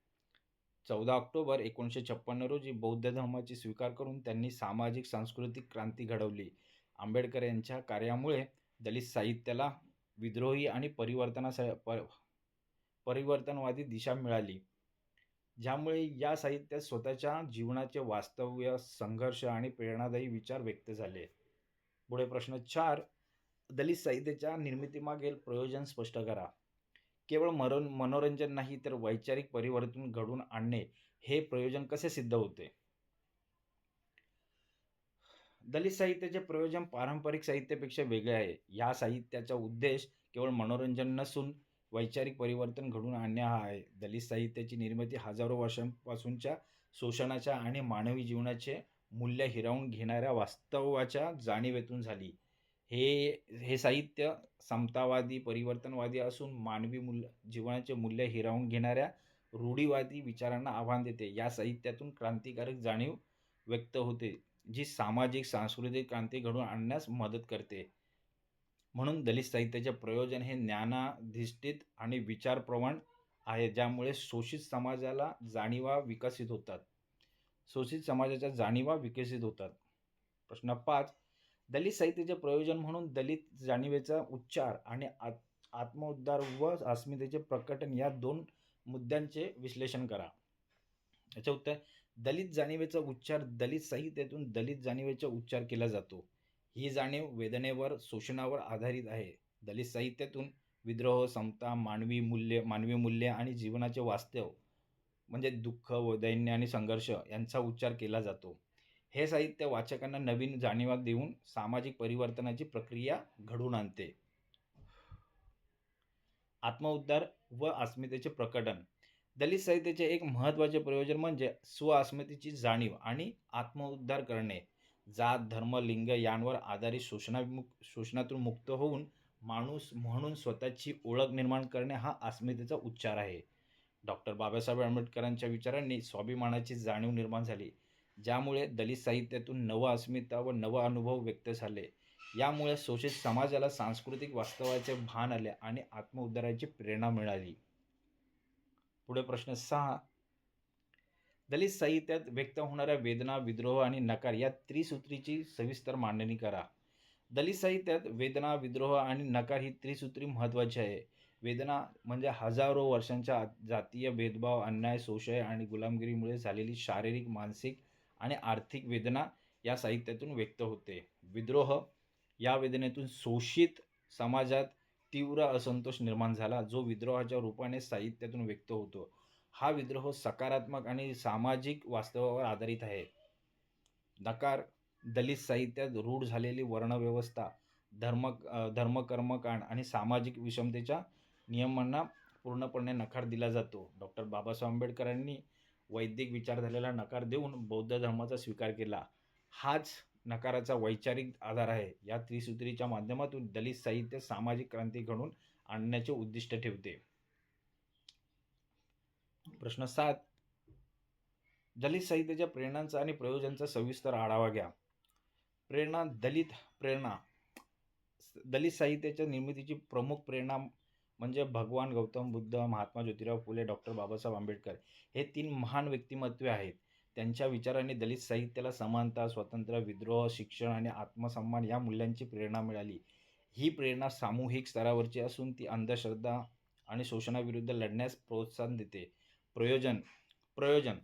14 ऑक्टोबर 1956 रोजी बौद्ध धर्माची स्वीकार करून त्यांनी सामाजिक सांस्कृतिक क्रांती घडवली. आंबेडकर यांच्या कार्यामुळे दलित साहित्याला विद्रोही आणि परिवर्तनवादी दिशा मिळाली, ज्यामुळे या साहित्यात स्वतःच्या जीवनाचे वास्तव्य, संघर्ष आणि प्रेरणादायी विचार व्यक्त झाले. पुढे प्रश्न 4. दलित साहित्याच्या निर्मितीमागील प्रयोजन स्पष्ट करा. केवळ मनोरंजन नाही तर वैचारिक परिवर्तन घडवून आणणे हे प्रयोजन कसे सिद्ध होते? दलित साहित्याचे प्रयोजन पारंपरिक साहित्यापेक्षा वेगळे आहे. या साहित्याचा उद्देश केवळ मनोरंजन नसून वैचारिक परिवर्तन घडवून आणणे हा आहे. दलित साहित्याची निर्मिती हजारो वर्षांपासूनच्या शोषणाच्या आणि मानवी जीवनाचे मूल्य हिरावून घेणाऱ्या वास्तवाच्या जाणीवेतून झाली. हे साहित्य समतावादी, परिवर्तनवादी असून मानवी जीवनाचे मूल्य हिरावून घेणाऱ्या रूढीवादी विचारांना आव्हान देते. या साहित्यातून क्रांतिकारक जाणीव व्यक्त होते, जी सामाजिक सांस्कृतिक क्रांती घडवून आणण्यास मदत करते. म्हणून दलित साहित्याचे प्रयोजन हे ज्ञानाधिष्ठित आणि विचारप्रवण आहे, ज्यामुळे शोषित समाजाच्या जाणीवा विकसित होतात. प्रश्न 5. दलित साहित्याचे प्रयोजन म्हणून दलित जाणीवेचा उच्चार आणि आत्मोद्धार व अस्मितेचे प्रकटन या 2 मुद्द्यांचे विश्लेषण करा. याचे उत्तर. दलित जाणीवेचा उच्चार दलित साहित्यातून दलित जाणीवेचा उच्चार केला जातो. ही जाणीव वेदनेवर, शोषणावर आधारित आहे. दलित साहित्यातून विद्रोह, समता, मानवी मूल्य आणि जीवनाचे वास्तव म्हणजे दुःख व दैन्य आणि संघर्ष यांचा उच्चार केला जातो. हे साहित्य वाचकांना नवीन जाणीवा देऊन सामाजिक परिवर्तनाची प्रक्रिया घडवून आणते. आत्मउद्धार व अस्मितेचे प्रकटन. दलित साहित्याचे एक महत्त्वाचे प्रयोजन म्हणजे स्वअस्मितेची जाणीव आणि आत्मउद्धार करणे. जात, धर्म, लिंग यांवर आधारित शोषणातून मुक्त होऊन माणूस म्हणून स्वतःची ओळख निर्माण करणे हा अस्मितेचा उच्चार आहे. डॉक्टर बाबासाहेब आंबेडकरांच्या विचारांनी स्वाभिमानाची जाणीव निर्माण झाली, ज्यामुळे दलित साहित्यातून नव-अस्मिता व नव-अनुभव व्यक्त झाले. यामुळे शोषित समाजाला सांस्कृतिक वास्तवाचे भान आले आणि आत्मउद्धाराची प्रेरणा मिळाली. पुढे प्रश्न 6. दलित साहित्यात व्यक्त होणाऱ्या वेदना, विद्रोह आणि नकार या त्रिसूत्रीची सविस्तर मांडणी करा. दलित साहित्यात वेदना, विद्रोह आणि नकार ही त्रिसूत्री महत्त्वाची आहे. वेदना म्हणजे हजारो वर्षांच्या जातीय भेदभाव, अन्याय, शोषण आणि गुलामगिरीमुळे झालेली शारीरिक, मानसिक आणि आर्थिक वेदना या साहित्यातून व्यक्त होते. विद्रोह या वेदनेतून शोषित समाजात तीव्र असंतोष निर्माण झाला, जो विद्रोहाच्या रूपाने साहित्यातून व्यक्त होतो. हा विद्रोह सकारात्मक आणि सामाजिक वास्तवावर आधारित आहे. नकार दलित साहित्यात रूढ झालेली वर्णव्यवस्था, धर्मकर्मकांड आणि सामाजिक विषमतेच्या नियमांना पूर्णपणे नकार दिला जातो. डॉक्टर बाबासाहेब आंबेडकरांनी वैदिक विचारधारेला नकार देऊन बौद्ध धर्माचा स्वीकार केला. हाच नकाराचा वैचारिक आधार आहे. या त्रिसूत्रीच्या माध्यमातून दलित साहित्य सामाजिक क्रांती घडवून आणण्याचे उद्दिष्ट ठेवते. प्रश्न 7. दलित साहित्याच्या प्रेरणांचा आणि प्रयोजनांचा सविस्तर आढावा घ्या. प्रेरणा दलित साहित्याच्या निर्मितीची प्रमुख प्रेरणा म्हणजे भगवान गौतम बुद्ध, महात्मा ज्योतिराव फुले, डॉक्टर बाबासाहेब आंबेडकर हे 3 महान व्यक्तिमत्वे आहेत. त्यांच्या विचारांनी दलित साहित्याला समानता, स्वातंत्र्य, विद्रोह, शिक्षण आणि आत्मसन्मान या मूल्यांची प्रेरणा मिळाली. ही प्रेरणा सामूहिक स्तरावरची असून ती अंधश्रद्धा आणि शोषणाविरुद्ध लढण्यास प्रोत्साहन देते. प्रयोजन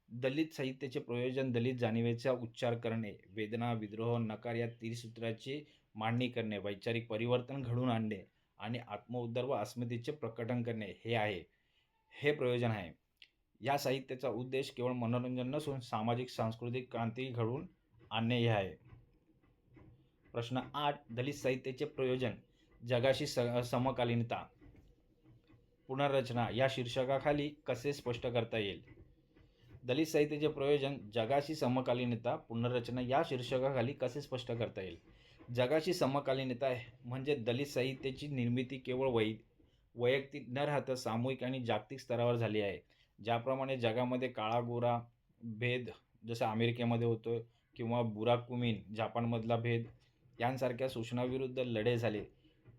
दलित साहित्याचे प्रयोजन दलित जाणीवेचा उच्चार करणे, वेदना, विद्रोह, नकार या त्रिसूत्राची मांडणी करणे, वैचारिक परिवर्तन घडवून आणणे आणि आत्मउद्धार व अस्मितेचे प्रकटन करणे हे प्रयोजन आहे. या साहित्याचा उद्देश केवळ मनोरंजन नसून सामाजिक सांस्कृतिक क्रांती घडवून आणणे हे आहे. प्रश्न 8. दलित साहित्याचे प्रयोजन जगाशी समकालीनता पुनर्रचना या शीर्षकाखाली कसे स्पष्ट करता येईल? दलित साहित्याचे प्रयोजन जगाशी समकालीनता पुनर्रचना या शीर्षकाखाली कसे स्पष्ट करता येईल? जगाशी समकालीनता म्हणजे दलित साहित्याची निर्मिती केवळ वैयक्तिक न राहता सामूहिक आणि जागतिक स्तरावर झाली आहे. ज्याप्रमाणे जगामध्ये काळा गोरा भेद जसं अमेरिकेमध्ये होतो किंवा बुराकुमिन जपानमधला भेद यांसारख्या शोषणाविरुद्ध लढे झाले,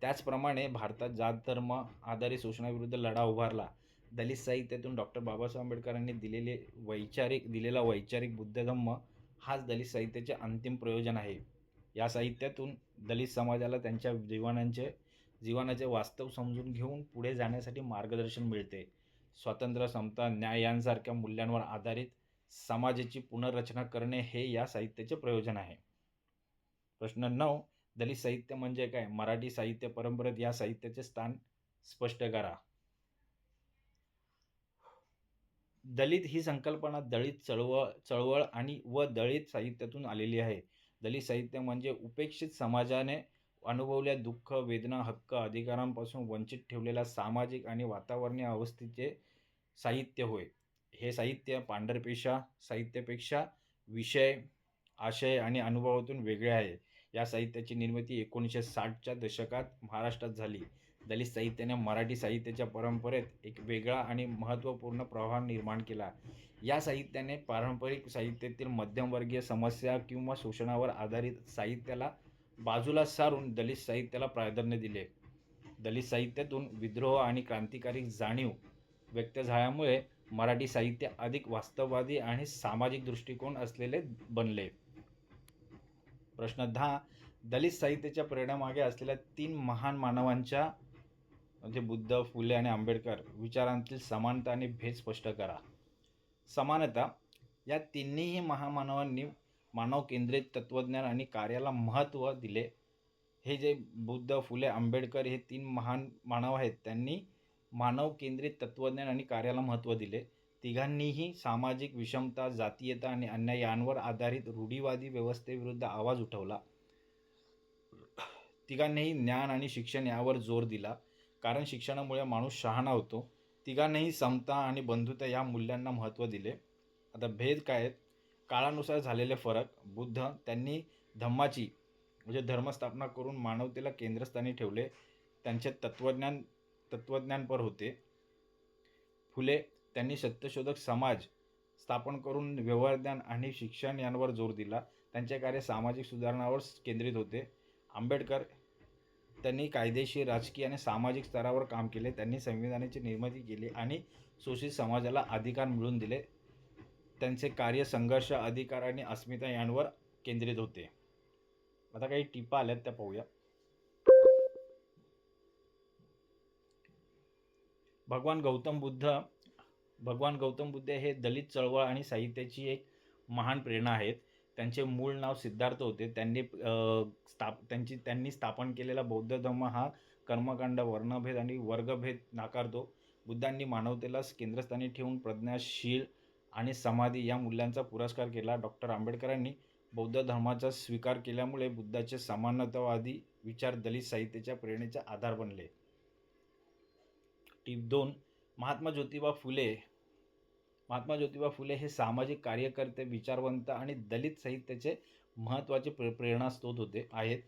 त्याचप्रमाणे भारतात जात धर्म आधारित शोषणाविरुद्ध लढा उभारला. दलित साहित्यातून डॉक्टर बाबासाहेब आंबेडकरांनी दिलेला वैचारिक बुद्धधम्म हाच दलित साहित्याचे अंतिम प्रयोजन आहे. या साहित्यातून दलित समाजाला त्यांच्या जीवनाचे वास्तव समजून घेऊन पुढे जाण्यासाठी मार्गदर्शन मिळते. स्वातंत्र्य, समता, न्याय यांसारख्या मूल्यांवर आधारित समाजाची पुनर्रचना करणे हे या साहित्याचे प्रयोजन आहे. प्रश्न 9. दलित साहित्य म्हणजे काय? मराठी साहित्य परंपरेत या साहित्याचे स्थान स्पष्ट करा. दलित ही संकल्पना दलित चळवळ व दलित साहित्यातून आलेली आहे. दलित साहित्य म्हणजे उपेक्षित समाजाने अनुभवलेल्या दुःख, वेदना, हक्क, अधिकारांपासून वंचित ठेवलेल्या सामाजिक आणि वातावरणीय अवस्थेचे साहित्य होय. हे साहित्य पांढरपेशा साहित्यापेक्षा विषय, आशय आणि अनुभवातून वेगळे आहे. या साहित्याची निर्मिती 1960च्या दशकात महाराष्ट्रात झाली. दलित साहित्याने मराठी साहित्याच्या परंपरेत एक वेगळा आणि महत्त्वपूर्ण प्रवाह निर्माण केला. या साहित्याने पारंपरिक साहित्यातील मध्यमवर्गीय समस्या किंवा शोषणावर आधारित साहित्याला बाजूला सारून दलित साहित्याला प्राधान्य दिले. दलित साहित्यातून विद्रोह आणि क्रांतिकारी जाणीव व्यक्त झाल्यामुळे मराठी साहित्य अधिक वास्तववादी आणि सामाजिक दृष्टिकोन असलेले बनले. प्रश्न 10. दलित साहित्याच्या प्रेरणेमागे असलेल्या 3 महान मानवांच्या म्हणजे बुद्ध, फुले आणि आंबेडकर विचारांतील समानता आणि भेद स्पष्ट करा. समानता या तिन्हीही महामानवांनी मानव केंद्रित तत्त्वज्ञान आणि कार्याला महत्त्व दिले. हे जे बुद्ध, फुले, आंबेडकर हे 3 महान मानव आहेत, त्यांनी मानव केंद्रित तत्त्वज्ञान आणि कार्याला महत्त्व दिले. तिघांनीही सामाजिक विषमता, जातीयता आणि अन्याय यांवर आधारित रूढिवादी व्यवस्थेविरुद्ध आवाज उठवला. तिघांनीही ज्ञान आणि शिक्षण यावर जोर दिला, कारण शिक्षणामुळे माणूस शहाणा होतो. तिघांनीही समता आणि बंधुता या मूल्यांना महत्त्व दिले. आता भेद काय आहेत? काळानुसार झालेले फरक. बुद्ध त्यांनी धम्माची म्हणजे धर्मस्थापना करून मानवतेला केंद्रस्थानी ठेवले. त्यांचे तत्त्वज्ञानपर होते. फुले त्यांनी सत्यशोधक समाज स्थापन करून व्यवहारज्ञान आणि शिक्षण यांवर जोर दिला. त्यांचे कार्य सामाजिक सुधारणावर केंद्रित होते. आंबेडकर त्यांनी कायदेशीर, राजकीय आणि सामाजिक स्तरावर काम केले. त्यांनी संविधानाची निर्मिती केली आणि शोषित समाजाला अधिकार मिळवून दिले. त्यांचे कार्य संघर्ष, अधिकार आणि अस्मिता यांवर केंद्रित होते. आता काही टिपा आल्यात त्या पाहूया. भगवान गौतम बुद्ध हे दलित चळवळ आणि साहित्याची एक महान प्रेरणा आहेत. त्यांचे मूळ नाव सिद्धार्थ होते. त्यांनी स्थापन केलेला बौद्ध धर्म हा कर्मकांड, वर्णभेद आणि वर्गभेद नाकारतो. बुद्धांनी मानवतेला केंद्रस्थानी ठेवून प्रज्ञाशील आणि समाधी या मूल्यांचा पुरस्कार केला. डॉक्टर आंबेडकरांनी बौद्ध धर्माचा स्वीकार केल्यामुळे बुद्धाचे समानतावादी विचार दलित साहित्याच्या प्रेरणेचा आधार बनले. टिप 2. महात्मा ज्योतिबा फुले हे सामाजिक कार्यकर्ते, विचारवंत आणि दलित साहित्याचे महत्त्वाचे प्रेरणास्रोत आहेत.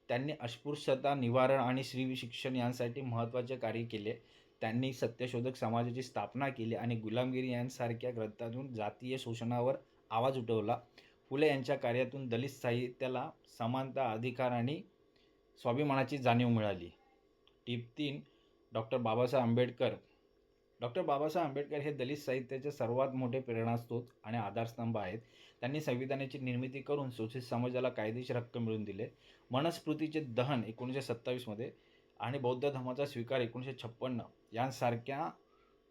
त्यांनी अस्पृश्यता निवारण आणि स्त्री शिक्षण यांसाठी महत्त्वाचे कार्य केले. त्यांनी सत्यशोधक समाजाची स्थापना केली आणि गुलामगिरी यांसारख्या ग्रंथातून जातीय शोषणावर आवाज उठवला. फुले यांच्या कार्यातून दलित साहित्याला समानता, अधिकार आणि स्वाभिमानाची जाणीव मिळाली. टिप 3. डॉक्टर बाबासाहेब आंबेडकर हे दलित साहित्याचे सर्वात मोठे प्रेरणास्रोत आणि आधारस्तंभ आहेत. त्यांनी संविधानाची निर्मिती करून शोषित समाजाला कायदेशीर हक्क मिळवून दिले. मनुस्मृतीचे दहन 1927 आणि बौद्ध धर्माचा स्वीकार 1956 यांसारख्या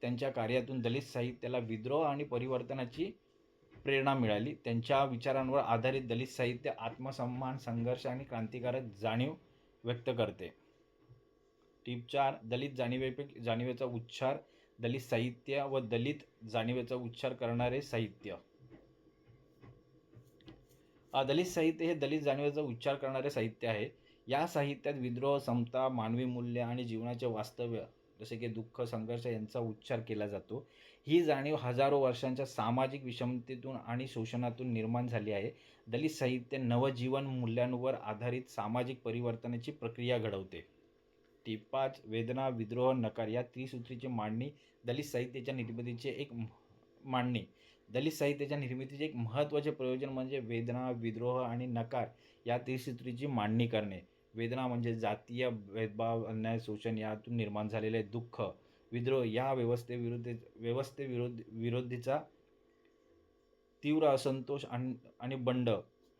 त्यांच्या कार्यातून दलित साहित्याला विद्रोह आणि परिवर्तनाची प्रेरणा मिळाली. त्यांच्या विचारांवर आधारित दलित साहित्य आत्मसन्मान, संघर्ष आणि क्रांतिकारक जाणीव व्यक्त करते. टिप 4. दलित जाणीवेचा उच्चार, दलित साहित्य व दलित जाणीवेचा उच्चार करणारे साहित्य. दलित साहित्य हे दलित जाणीवेचा उच्चार करणारे साहित्य आहे. या साहित्यात विद्रोह, समता, मानवी मूल्य आणि जीवनाचे वास्तव्य जसे की दुःख, संघर्ष यांचा उच्चार केला जातो. ही जाणीव हजारो वर्षांच्या सामाजिक विषमतेतून आणि शोषणातून निर्माण झाली आहे. दलित साहित्य नवजीवन मूल्यांवर आधारित सामाजिक परिवर्तनाची प्रक्रिया घडवते. टिप 5. वेदना, विद्रोह, नकार या त्रिसूत्रीची मांडणी. दलित साहित्याच्या निर्मितीचे एक महत्त्वाचे प्रयोजन म्हणजे वेदना, विद्रोह आणि नकार या त्रिसूत्रीची मांडणी करणे. वेदना म्हणजे जातीय भेदभाव, अन्याय, शोषण यातून निर्माण झालेले दुःख. विद्रोह या व्यवस्थेविरोधीचा तीव्र असंतोष आणि बंड.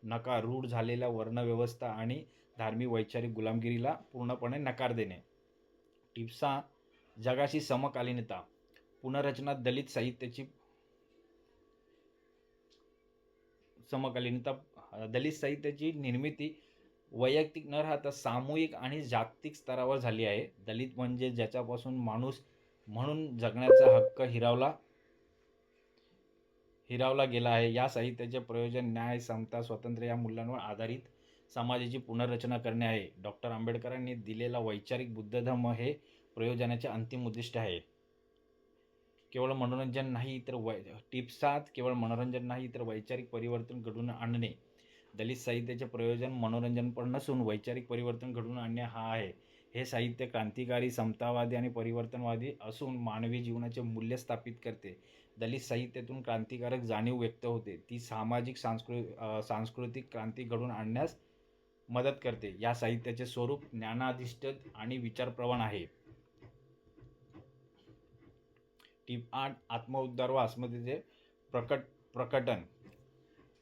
नकार रूढ झालेल्या वर्णव्यवस्था आणि धार्मिक वैचारिक गुलामगिरीला पूर्णपणे नकार देणे. टिप 6. जगाशी समकालीनता, पुनर्रचना. दलित साहित्याची निर्मिती वैयक्तिक न राहता सामूहिक आणि जागतिक स्तरावर झाली आहे. दलित म्हणजे ज्याच्यापासून माणूस म्हणून जगण्याचा हक्क हिरावला गेला आहे. या साहित्याचे प्रयोजन न्याय, समता, स्वातंत्र्य या मूल्यांवर आधारित समाजाची पुनर्रचना करणे आहे. डॉक्टर आंबेडकरांनी दिलेला वैचारिक बुद्ध धर्म हे प्रयोजनाचे अंतिम उद्दिष्ट आहे. केवळ मनोरंजन नाही तर वैचारिक परिवर्तन घडवून आणणे. दलित साहित्याचे प्रयोजन मनोरंजनपर नसून वैचारिक परिवर्तन घडवून आणणे हा आहे. हे साहित्य क्रांतिकारी, समतावादी आणि परिवर्तनवादी असून मानवी जीवनाचे मूल्य स्थापित करते. दलित साहित्यातून क्रांतिकारक जाणीव व्यक्त होते. ती सामाजिक सांस्कृतिक क्रांती घडवून आणण्यास मदत करते. या साहित्याचे स्वरूप ज्ञानाधिष्ठित आणि विचारप्रवण आहे. टिप 8. आत्मउद्धार व अस्मितेचे प्रकटन.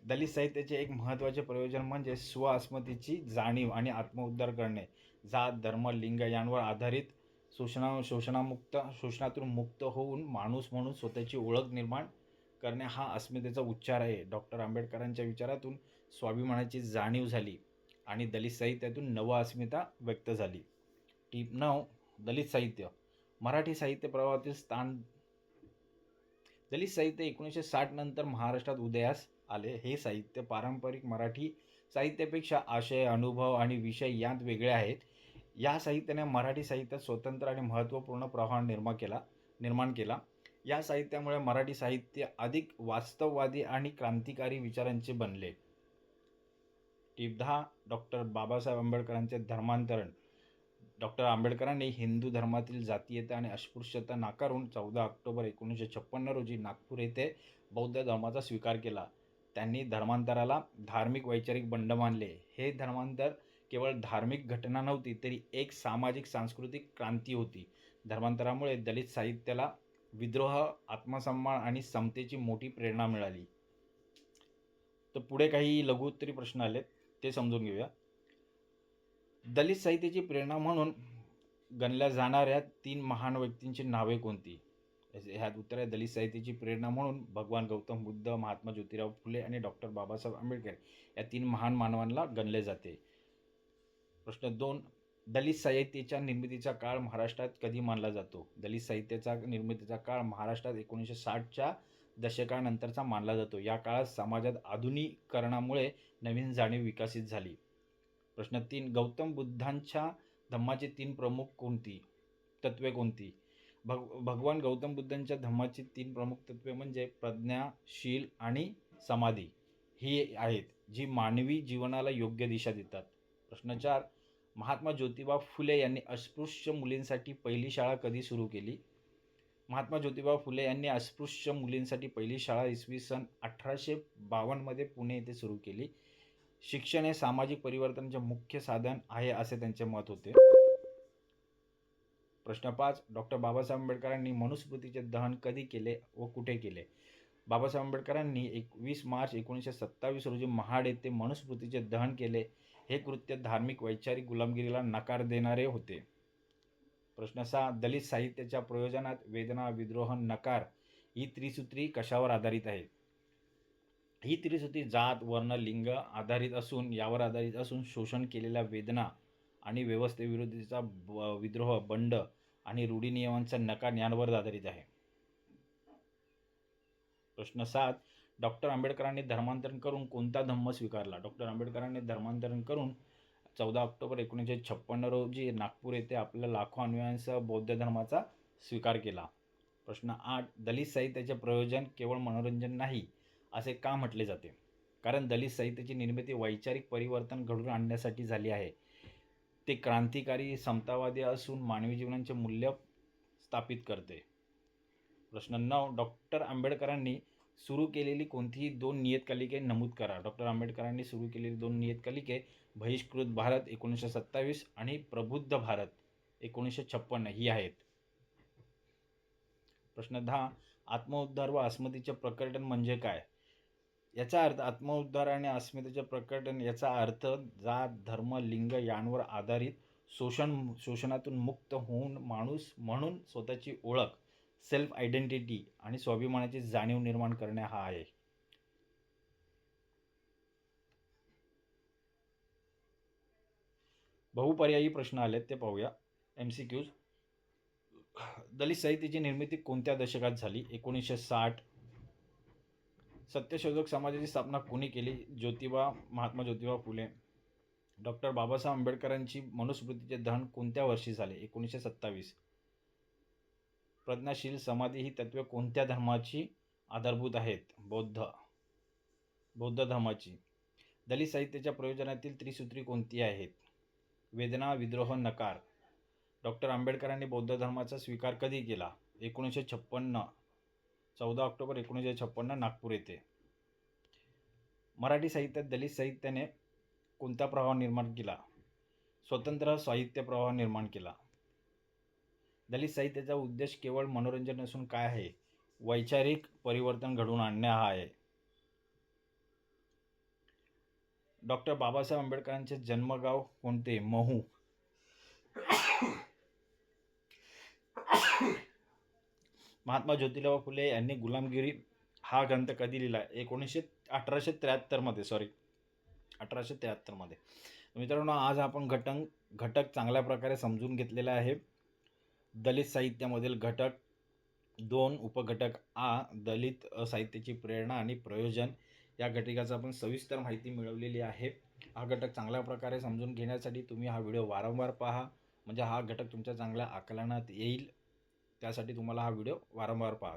दलित साहित्याचे एक महत्त्वाचे प्रयोजन म्हणजे स्व-अस्मितेची जाणीव आणि आत्मउद्धार करणे. जात, धर्म, लिंग यांवर आधारित शोषणातून मुक्त होऊन माणूस म्हणून स्वतःची ओळख निर्माण करणे हा अस्मितेचा उच्चार आहे. डॉक्टर आंबेडकरांच्या विचारातून स्वाभिमानाची जाणीव झाली आणि दलित साहित्यातून नव अस्मिता व्यक्त झाली. टिप 9. दलित साहित्य. मराठी साहित्य प्रवाहातील स्थान. दलित साहित्य 1960 नंतर महाराष्ट्रात उदयास आले. हे साहित्य पारंपरिक मराठी साहित्यापेक्षा आशय, अनुभव आणि विषय यात वेगळे आहेत. या साहित्याने मराठी साहित्यात स्वतंत्र आणि महत्त्वपूर्ण प्रवाह निर्माण केला. या साहित्यामुळे मराठी साहित्य अधिक वास्तववादी आणि क्रांतिकारी विचारांचे बनले. टिप 10. डॉक्टर बाबासाहेब आंबेडकरांचे धर्मांतरण. डॉक्टर आंबेडकरांनी हिंदू धर्मातील जातीयता आणि अस्पृश्यता नाकारून 14 ऑक्टोबर 1956 रोजी नागपूर येथे बौद्ध धर्माचा स्वीकार केला. त्यांनी धर्मांतराला धार्मिक वैचारिक बंड मानले. हे धर्मांतर केवळ धार्मिक घटना नव्हती, तरी एक सामाजिक सांस्कृतिक क्रांती होती. धर्मांतरामुळे दलित साहित्याला विद्रोह, आत्मसन्मान आणि समतेची मोठी प्रेरणा मिळाली. तर पुढे काही लघुत्तरी प्रश्न आलेत, ते समजून घेऊया. दलित साहित्याची प्रेरणा म्हणून गणल्या जाणाऱ्या 3 महान व्यक्तींची नावे कोणती? ह्यात उत्तर आहे, दलित साहित्याची प्रेरणा म्हणून भगवान गौतम बुद्ध, महात्मा ज्योतिराव फुले आणि डॉक्टर बाबासाहेब आंबेडकर या 3 महान मानवांना गणले जाते. प्रश्न 2. दलित साहित्याच्या निर्मितीचा काळ महाराष्ट्रात कधी मानला जातो? दलित साहित्याचा निर्मितीचा काळ महाराष्ट्रात 1960च्या दशकानंतरचा मानला जातो. या काळात समाजात आधुनिकीकरणामुळे नवीन जाणीव विकसित झाली. प्रश्न 3. गौतम बुद्धांच्या धम्माची 3 प्रमुख तत्वे कोणती? भगवान गौतम बुद्धांच्या धम्माची 3 प्रमुख तत्वे म्हणजे प्रज्ञा, शील आणि समाधी ही आहेत, जी मानवी जीवनाला योग्य दिशा देतात. प्रश्न 4. महात्मा ज्योतिबा फुले यांनी अस्पृश्य मुलींसाठी पहिली शाळा कधी सुरू केली? महात्मा ज्योतिबा फुले यांनी अस्पृश्य मुलींसाठी पहिली शाळा इसवी सन 1852 मध्ये पुणे येथे सुरू केली. शिक्षण हे सामाजिक परिवर्तनाचे मुख्य साधन आहे असे त्यांचे मत होते. प्रश्न 5. डॉक्टर बाबासाहेब आंबेडकरांनी मनुस्मृतीचे दहन कधी केले व कुठे केले? बाबासाहेब आंबेडकरांनी 21 मार्च 1927 रोजी महाड येथे मनुस्मृतीचे दहन केले. हे कृत्य धार्मिक वैचारिक गुलामगिरीला नकार देणारे होते. प्रश्न 6. दलित साहित्याच्या प्रयोजनात वेदना, विद्रोह, नकार ही त्रिसूत्री कशावर आधारित आहे? ही त्रिसूत्री जात, वर्ण, लिंग यावर आधारित असून शोषण केलेल्या वेदना आणि व्यवस्थेविरुद्धचा विद्रोह, बंड आणि रूढीनियमांचा नकार यांवर आधारित आहे. प्रश्न 7. डॉक्टर आंबेडकरांनी धर्मांतरण करून कोणता धम्म स्वीकारला? डॉक्टर आंबेडकरांनी धर्मांतरण करून 14 ऑक्टोबर 1956 रोजी नागपूर येथे आपल्या लाखो अनुयायांसह बौद्ध धर्माचा स्वीकार केला. प्रश्न 8. दलित साहित्याचे प्रयोजन केवळ मनोरंजन नाही असे का म्हटले जाते? कारण दलित साहित्याची निर्मिती वैचारिक परिवर्तन घडवून आणण्यासाठी झाली आहे. ते क्रांतिकारी, समतावादी असून मानवी जीवनाचे मूल्य स्थापित करते. प्रश्न 9. डॉक्टर आंबेडकरांनी सुरू केलेली कोणतीही 2 नियतकालिके नमूद करा. डॉक्टर आंबेडकरांनी सुरू केलेली 2 नियतकालिके बहिष्कृत भारत 1927 आणि प्रबुद्ध भारत 1956 ही आहेत. प्रश्न 10. आत्मउद्धार व अस्मितेचे प्रकटन म्हणजे काय? याचा अर्थ आत्मउद्धार आणि अस्मितेचे प्रकटन याचा अर्थ जात, धर्म, लिंग यांवर आधारित शोषणातून मुक्त होऊन माणूस म्हणून स्वतःची ओळख, सेल्फ आयडेंटिटी आणि स्वाभिमानाची जाणीव निर्माण करणे हा आहे. बहुपर्यायी प्रश्न आलेत, ते पाहूया. MCQs. दलित साहित्याची निर्मिती कोणत्या दशकात झाली? 1960. सत्यशोधक समाजाची स्थापना कोणी केली? महात्मा ज्योतिबा फुले. डॉक्टर बाबासाहेब आंबेडकरांची मनुस्मृतीचे दहन कोणत्या वर्षी झाले? 1927. प्रज्ञाशील, समाधी ही तत्वे कोणत्या धर्माची आधारभूत आहेत? बौद्ध धर्माची. दलित साहित्याच्या प्रयोजनातील त्रिसूत्री कोणती आहेत? वेदना, विद्रोह, नकार. डॉक्टर आंबेडकरांनी बौद्ध धर्माचा स्वीकार कधी केला? 1956. 14 ऑक्टोबर 1956 नागपूर येथे. मराठी साहित्यात दलित साहित्याने कोणता प्रवाह निर्माण केला? स्वतंत्र साहित्य प्रवाह निर्माण केला. दलित साहित्याचा उद्देश केवळ मनोरंजन नसून काय आहे? वैचारिक परिवर्तन घडवून आणणे हा आहे. डॉक्टर बाबासाहेब आंबेडकरांचे जन्मगाव कोणते? महू. महात्मा ज्योतिराव फुले यांनी गुलामगिरी हा ग्रंथ कधी लिहिला? 1873 मध्ये, सॉरी 1873 मध्ये. मित्रांनो, आज आपण घटक चांगल्या प्रकारे समजून घेतलेला आहे. दलित साहित्यामधील घटक 2, उपघटक आ, दलित साहित्याची प्रेरणा आणि प्रयोजन या घटकाचा आपण सविस्तर माहिती मिळवलेली आहे. हा घटक चांगल्या प्रकारे समजून घेण्यासाठी तुम्ही हा व्हिडिओ वारंवार पहा, म्हणजे हा घटक तुमच्या चांगल्या आकलनात येईल. त्यासाठी तुम्हाला हा व्हिडिओ वारंवार पहा.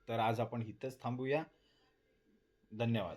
तर आज आपण इथंच थांबूया. धन्यवाद.